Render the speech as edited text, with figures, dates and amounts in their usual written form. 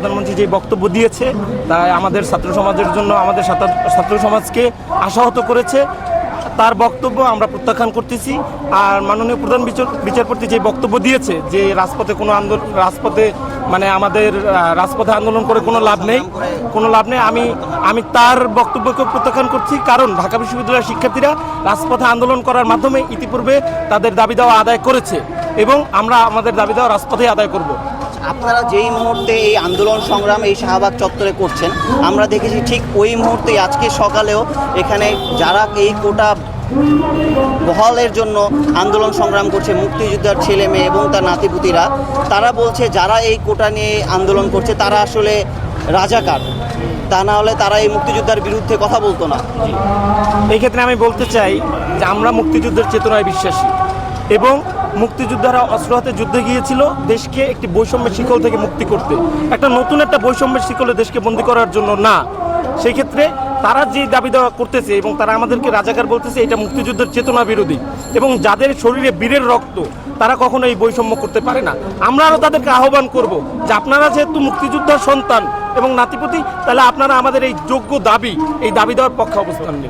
প্রধানমন্ত্রী যে বক্তব্য দিয়েছে তা আমাদের ছাত্র সমাজের জন্য আমাদের ছাত্র সমাজকে আশাহত করেছে। তার বক্তব্য আমরা প্রত্যাখ্যান করতেছি। আর মাননীয় প্রধান বিচারপতি যে বক্তব্য দিয়েছে যে রাজপথে কোনো রাজপথে আন্দোলন করে কোনো লাভ নেই, আমি তার বক্তব্যকে প্রত্যাখ্যান করছি। কারণ ঢাকা বিশ্ববিদ্যালয়ের শিক্ষার্থীরা রাজপথে আন্দোলন করার মাধ্যমে ইতিপূর্বে তাদের দাবি দেওয়া আদায় করেছে এবং আমরা আমাদের দাবি দেওয়া রাজপথে আদায় করব। আপনারা যেই মুহূর্তে এই আন্দোলন সংগ্রাম এই শাহবাগ চত্বরে করছেন, আমরা দেখেছি ঠিক ওই মুহূর্তে আজকে সকালেও এখানে যারা এই কোটা বহালের জন্য আন্দোলন সংগ্রাম করছে, মুক্তিযোদ্ধার ছেলে মেয়ে এবং তার নাতিপুতিরা, তারা বলছে যারা এই কোটা নিয়ে আন্দোলন করছে তারা আসলে রাজাকার, তা না হলে তারা এই মুক্তিযোদ্ধার বিরুদ্ধে কথা বলতো না। এই ক্ষেত্রে আমি বলতে চাই যে আমরা মুক্তিযুদ্ধের চেতনায় বিশ্বাসী এবং মুক্তিযোদ্ধারা অস্ত্র হাতে যুদ্ধে গিয়েছিল দেশকে একটি বৈষম্যের শিকল থেকে মুক্তি করতে, একটা নতুন বৈষম্যের শিকলে দেশকে বন্দী করার জন্য না। সেই ক্ষেত্রে তারা যে দাবি দেওয়া করতেছে এবং তারা আমাদেরকে রাজাকার বলতেছে, এটা মুক্তিযুদ্ধের চেতনা বিরোধী এবং যাদের শরীরে বীরের রক্ত তারা কখনো এই বৈষম্য করতে পারে না। আমরা আরও তাদেরকে আহ্বান করব যে আপনারা যেহেতু মুক্তিযোদ্ধার সন্তান এবং নাতিপুতি, তাহলে আপনারা আমাদের এই যোগ্য দাবি দেওয়ার পক্ষে অবস্থান নিন।